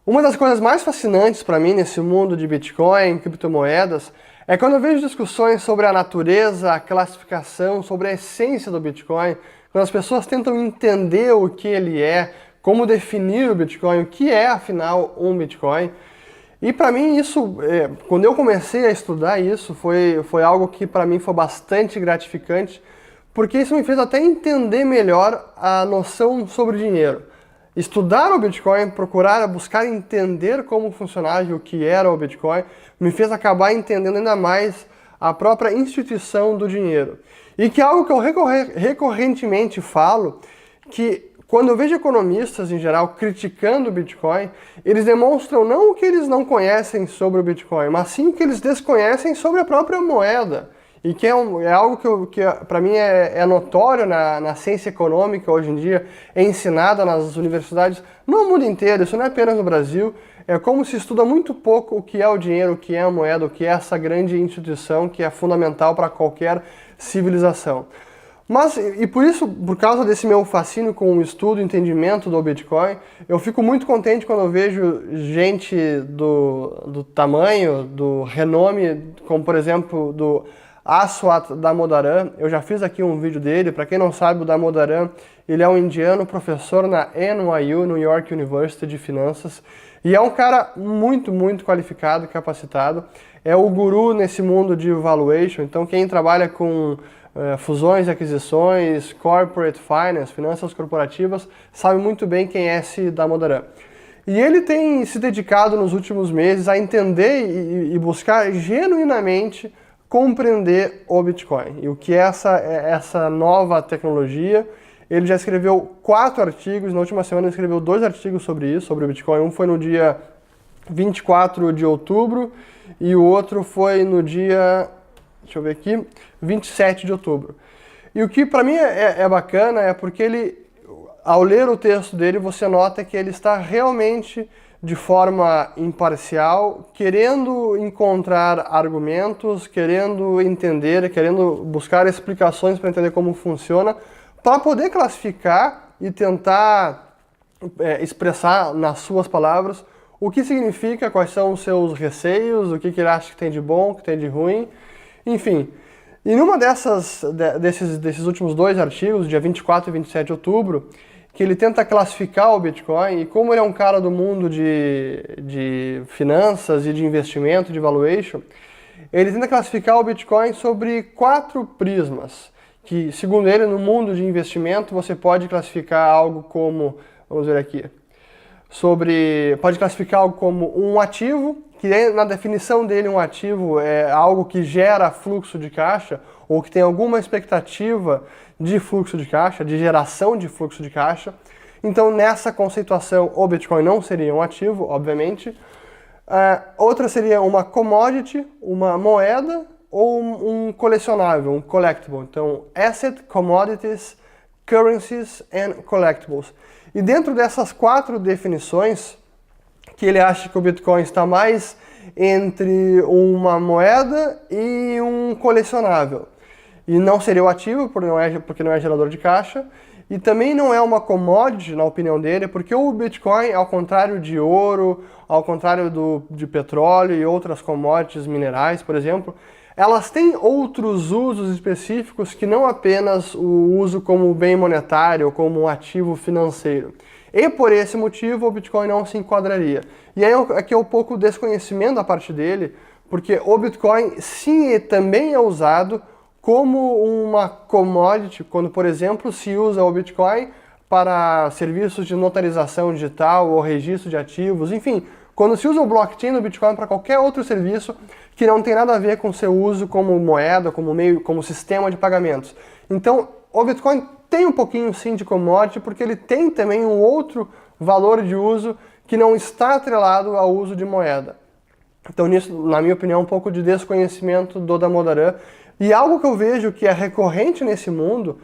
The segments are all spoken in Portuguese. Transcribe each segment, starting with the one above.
Uma das coisas mais fascinantes para mim nesse mundo de Bitcoin, criptomoedas, é quando eu vejo discussões sobre a natureza, a classificação, sobre a essência do Bitcoin, quando as pessoas tentam entender o que ele é, como definir o Bitcoin, o que é afinal um Bitcoin. E para mim isso, quando eu comecei a estudar isso, foi algo que para mim foi bastante gratificante, porque isso me fez até entender melhor a noção sobre dinheiro. Estudar o Bitcoin, procurar, buscar entender como funcionava e o que era o Bitcoin, me fez acabar entendendo ainda mais a própria instituição do dinheiro. E que é algo que eu recorrentemente falo, que quando eu vejo economistas, em geral, criticando o Bitcoin, eles demonstram não o que eles não conhecem sobre o Bitcoin, mas sim o que eles desconhecem sobre a própria moeda. E que é algo que para mim é notório na ciência econômica hoje em dia, é ensinada nas universidades no mundo inteiro, isso não é apenas no Brasil, é como se estuda muito pouco o que é o dinheiro, o que é a moeda, o que é essa grande instituição que é fundamental para qualquer civilização. Mas, e por isso, por causa desse meu fascínio com o estudo e entendimento do Bitcoin, eu fico muito contente quando eu vejo gente do tamanho, do renome, como por exemplo do Aswath Damodaran. Eu já fiz aqui um vídeo dele. Para quem não sabe, o Damodaran, ele é um indiano, professor na NYU, New York University de finanças, e é um cara muito, muito qualificado, capacitado. É o guru nesse mundo de valuation. Então quem trabalha com fusões e aquisições, corporate finance, finanças corporativas, sabe muito bem quem é esse Damodaran. E ele tem se dedicado nos últimos meses a entender e buscar genuinamente compreender o Bitcoin e o que é essa nova tecnologia. Ele já escreveu 4 artigos, na última semana ele escreveu 2 artigos sobre isso, sobre o Bitcoin. Um foi no dia 24 de outubro e o outro foi no dia, deixa eu ver aqui, 27 de outubro. E o que para mim é bacana é porque ele, ao ler o texto dele, você nota que ele está realmente de forma imparcial, querendo encontrar argumentos, querendo entender, querendo buscar explicações para entender como funciona, para poder classificar e tentar expressar nas suas palavras o que significa, quais são os seus receios, o que ele acha que tem de bom, o que tem de ruim, enfim. E numa desses últimos 2 artigos, dia 24 e 27 de outubro, que ele tenta classificar o Bitcoin, e como ele é um cara do mundo de finanças e de investimento, de valuation, ele tenta classificar o Bitcoin sobre 4 prismas, que, segundo ele, no mundo de investimento, você pode classificar algo como, vamos ver aqui, pode classificar algo como um ativo, que na definição dele um ativo é algo que gera fluxo de caixa, ou que tem alguma expectativa de fluxo de caixa, de geração de fluxo de caixa. Então, nessa conceituação, o Bitcoin não seria um ativo, obviamente. Outra seria uma commodity, uma moeda, ou um colecionável, um collectible. Então, asset, commodities, currencies and collectibles. E dentro dessas 4 definições, que ele acha que o Bitcoin está mais entre uma moeda e um colecionável. E não seria o ativo, porque não é gerador de caixa, e também não é uma commodity, na opinião dele, porque o Bitcoin, ao contrário de ouro, ao contrário de petróleo e outras commodities minerais, por exemplo, elas têm outros usos específicos que não apenas o uso como bem monetário ou como um ativo financeiro. E por esse motivo o Bitcoin não se enquadraria. E aí aqui é um pouco desconhecimento da parte dele, porque o Bitcoin sim também é usado como uma commodity, quando, por exemplo, se usa o Bitcoin para serviços de notarização digital ou registro de ativos, enfim, quando se usa o blockchain do Bitcoin para qualquer outro serviço que não tem nada a ver com seu uso como moeda, como sistema de pagamentos. Então, o Bitcoin tem um pouquinho sim de commodity, porque ele tem também um outro valor de uso que não está atrelado ao uso de moeda. Então nisso, na minha opinião, um pouco de desconhecimento do Damodaran. E algo que eu vejo que é recorrente nesse mundo,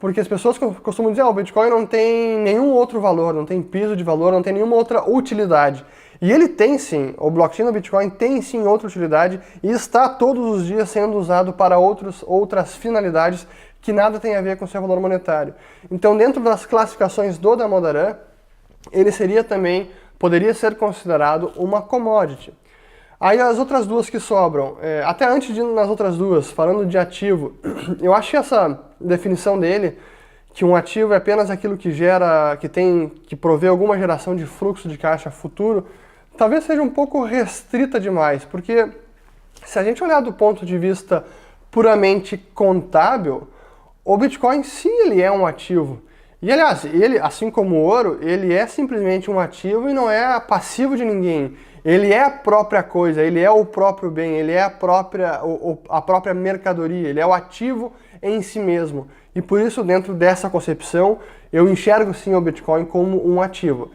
porque as pessoas costumam dizer, o Bitcoin não tem nenhum outro valor, não tem piso de valor, não tem nenhuma outra utilidade. E ele tem sim, o blockchain do Bitcoin tem sim outra utilidade e está todos os dias sendo usado para outras finalidades que nada tem a ver com seu valor monetário. Então, dentro das classificações do Damodaran, ele seria também poderia ser considerado uma commodity. Aí as outras duas que sobram, até antes de ir nas outras duas, falando de ativo, eu achei essa definição dele, que um ativo é apenas aquilo que gera, que provê alguma geração de fluxo de caixa futuro, talvez seja um pouco restrita demais, porque se a gente olhar do ponto de vista puramente contábil, o Bitcoin sim ele é um ativo. E aliás, ele, assim como o ouro, ele é simplesmente um ativo e não é passivo de ninguém. Ele é a própria coisa, ele é o próprio bem, ele é a própria mercadoria, ele é o ativo em si mesmo. E por isso, dentro dessa concepção, eu enxergo sim o Bitcoin como um ativo.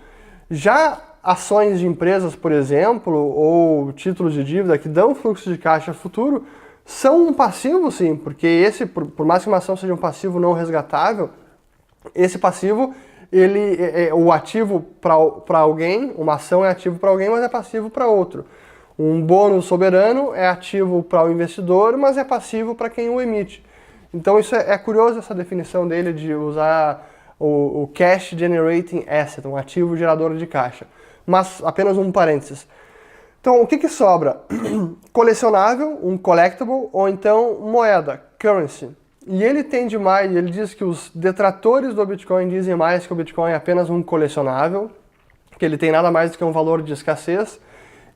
Já ações de empresas, por exemplo, ou títulos de dívida que dão fluxo de caixa futuro, são um passivo sim, porque esse, por mais que uma ação seja um passivo não resgatável, esse passivo, ele é o ativo para alguém, uma ação é ativo para alguém, mas é passivo para outro. Um bônus soberano é ativo para o investidor, mas é passivo para quem o emite. Então isso é curioso, essa definição dele de usar o Cash Generating Asset, um ativo gerador de caixa. Mas apenas um parênteses. Então o que sobra? Colecionável, um collectible, ou então moeda, currency. E ele tende mais, ele diz que os detratores do Bitcoin dizem mais que o Bitcoin é apenas um colecionável, que ele tem nada mais do que um valor de escassez.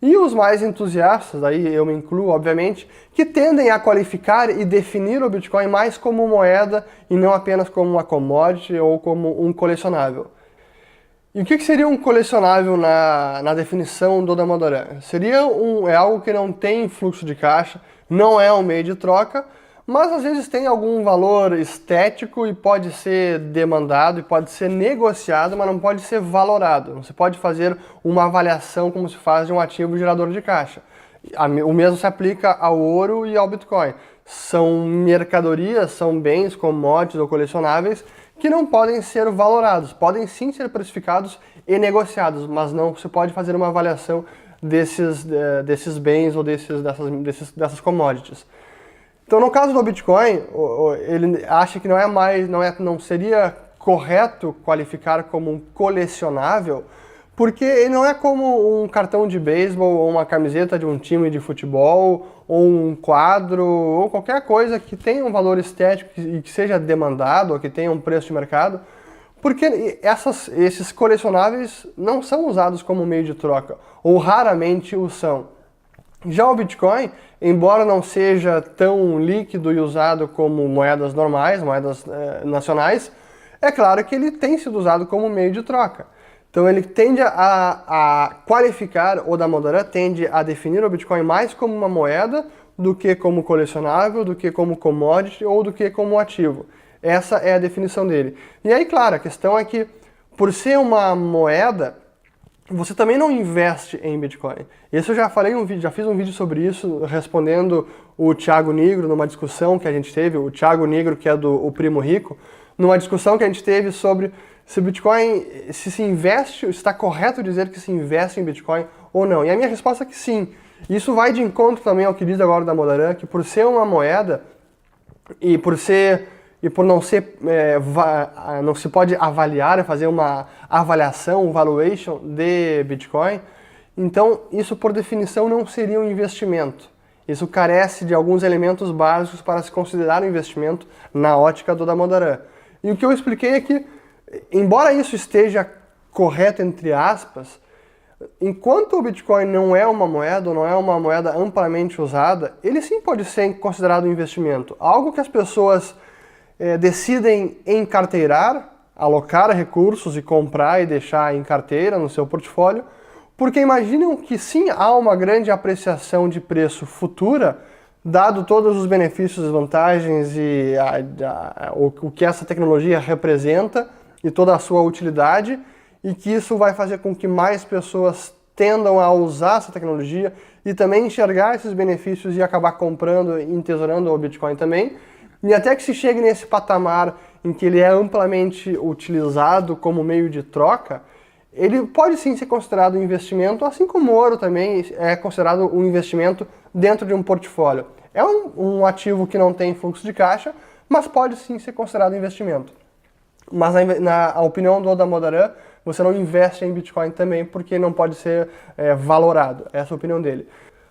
E os mais entusiastas, aí eu me incluo, obviamente, que tendem a qualificar e definir o Bitcoin mais como moeda e não apenas como uma commodity ou como um colecionável. E o que seria um colecionável na definição do Damodaran? É algo que não tem fluxo de caixa, não é um meio de troca, mas às vezes tem algum valor estético e pode ser demandado e pode ser negociado, mas não pode ser valorado. Não se pode fazer uma avaliação como se faz de um ativo gerador de caixa. O mesmo se aplica ao ouro e ao Bitcoin. São mercadorias, são bens, commodities ou colecionáveis que não podem ser valorados. Podem sim ser precificados e negociados, mas não se pode fazer uma avaliação desses bens ou dessas commodities. Então, no caso do Bitcoin, ele acha que não seria correto qualificar como um colecionável, porque ele não é como um cartão de beisebol, ou uma camiseta de um time de futebol, ou um quadro, ou qualquer coisa que tenha um valor estético e que seja demandado, ou que tenha um preço de mercado, porque esses colecionáveis não são usados como meio de troca, ou raramente o são. Já o Bitcoin, embora não seja tão líquido e usado como moedas normais, moedas nacionais, é claro que ele tem sido usado como meio de troca. Então ele tende a qualificar, o Damodaran tende a definir o Bitcoin mais como uma moeda do que como colecionável, do que como commodity ou do que como ativo. Essa é a definição dele. E aí, claro, a questão é que, por ser uma moeda, você também não investe em Bitcoin. Esse eu já fiz um vídeo sobre isso, respondendo o Thiago Nigro numa discussão que a gente teve, o Thiago Nigro, que é do O Primo Rico, numa discussão que a gente teve sobre se Bitcoin, se investe, se está correto dizer que se investe em Bitcoin ou não. E a minha resposta é que sim. Isso vai de encontro também ao que diz agora o Damodaran, que por ser uma moeda e por não se pode avaliar, fazer uma avaliação, um valuation de Bitcoin, então isso por definição não seria um investimento. Isso carece de alguns elementos básicos para se considerar um investimento na ótica do Damodaran. E o que eu expliquei é que, embora isso esteja correto entre aspas, enquanto o Bitcoin não é uma moeda, ou não é uma moeda amplamente usada, ele sim pode ser considerado um investimento. Algo que as pessoas decidem encarteirar, alocar recursos e comprar e deixar em carteira no seu portfólio, porque imaginam que sim há uma grande apreciação de preço futura, dado todos os benefícios e vantagens e o que essa tecnologia representa e toda a sua utilidade, e que isso vai fazer com que mais pessoas tendam a usar essa tecnologia e também enxergar esses benefícios e acabar comprando e entesourando o Bitcoin também. E até que se chegue nesse patamar em que ele é amplamente utilizado como meio de troca, ele pode sim ser considerado um investimento, assim como o ouro também é considerado um investimento dentro de um portfólio. É um ativo que não tem fluxo de caixa, mas pode sim ser considerado investimento. Mas na opinião do Damodaran, você não investe em Bitcoin também, porque não pode ser valorado. Essa é a opinião dele.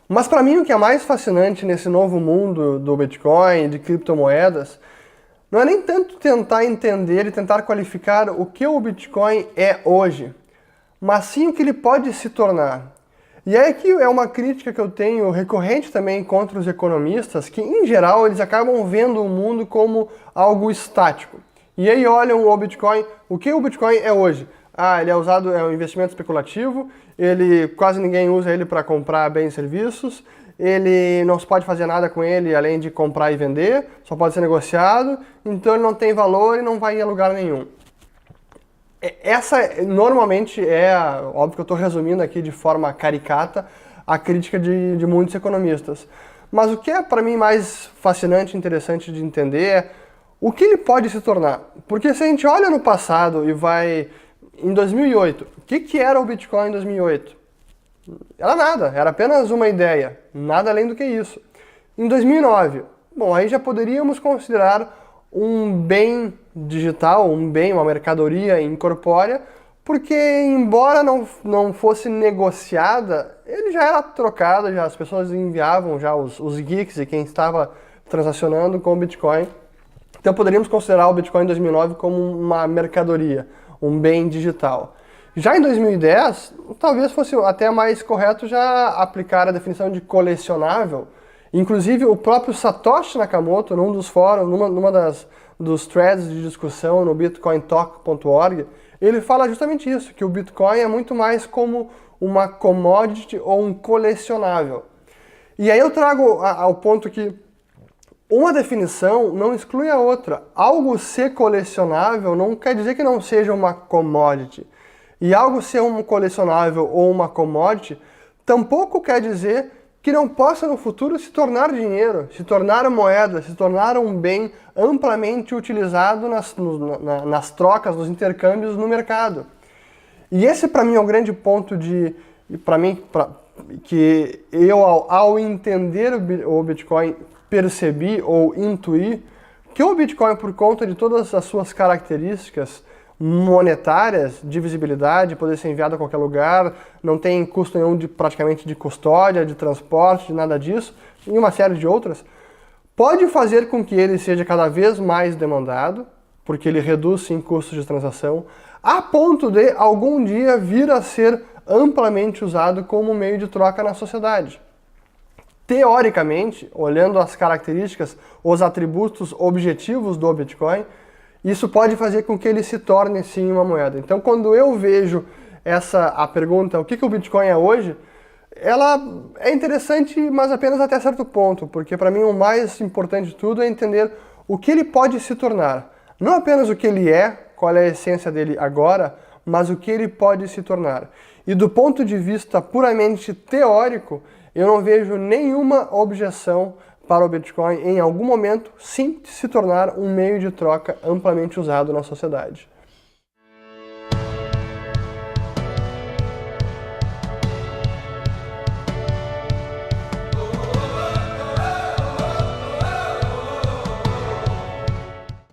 Mas para mim o que é mais fascinante nesse novo mundo do Bitcoin, de criptomoedas, não é nem tanto tentar entender e tentar qualificar o que o Bitcoin é hoje, mas sim o que ele pode se tornar. E aí que é uma crítica que eu tenho recorrente também contra os economistas, que em geral eles acabam vendo o mundo como algo estático. E aí olham o Bitcoin, o que o Bitcoin é hoje? Ele é usado, é um investimento especulativo, ele quase ninguém usa ele para comprar bens e serviços, ele não se pode fazer nada com ele além de comprar e vender, só pode ser negociado, então ele não tem valor e não vai a lugar nenhum. Essa normalmente óbvio que eu estou resumindo aqui de forma caricata, a crítica de muitos economistas. Mas o que é para mim mais fascinante e interessante de entender é o que ele pode se tornar. Porque se a gente olha no passado e vai em 2008, o que era o Bitcoin em 2008? Era nada, era apenas uma ideia, nada além do que isso. Em 2009, bom, aí já poderíamos considerar um bem digital, uma mercadoria incorpórea, porque embora não fosse negociada, ele já era trocado, já as pessoas enviavam já os geeks e quem estava transacionando com o Bitcoin. Então poderíamos considerar o Bitcoin em 2009 como uma mercadoria, um bem digital. Já em 2010, talvez fosse até mais correto já aplicar a definição de colecionável. Inclusive, o próprio Satoshi Nakamoto, num dos fóruns, dos threads de discussão no bitcointalk.org, ele fala justamente isso, que o Bitcoin é muito mais como uma commodity ou um colecionável. E aí eu trago ao ponto que uma definição não exclui a outra. Algo ser colecionável não quer dizer que não seja uma commodity. E algo ser um colecionável ou uma commodity tampouco quer dizer que não possa no futuro se tornar dinheiro, se tornar moeda, se tornar um bem amplamente utilizado nas trocas, nos intercâmbios no mercado. E esse para mim é o grande ponto que eu ao entender o Bitcoin percebi ou intuí que o Bitcoin, por conta de todas as suas características monetárias, de visibilidade, poder ser enviado a qualquer lugar, não tem custo nenhum praticamente de custódia, de transporte, de nada disso, e uma série de outras, pode fazer com que ele seja cada vez mais demandado, porque ele reduz sim custos de transação, a ponto de algum dia vir a ser amplamente usado como meio de troca na sociedade. Teoricamente, olhando as características, os atributos objetivos do Bitcoin, isso pode fazer com que ele se torne sim uma moeda. Então, quando eu vejo a pergunta, o que o Bitcoin é hoje, ela é interessante, mas apenas até certo ponto, porque para mim o mais importante de tudo é entender o que ele pode se tornar. Não apenas o que ele é, qual é a essência dele agora, mas o que ele pode se tornar. E do ponto de vista puramente teórico, eu não vejo nenhuma objeção para o Bitcoin em algum momento sim se tornar um meio de troca amplamente usado na sociedade.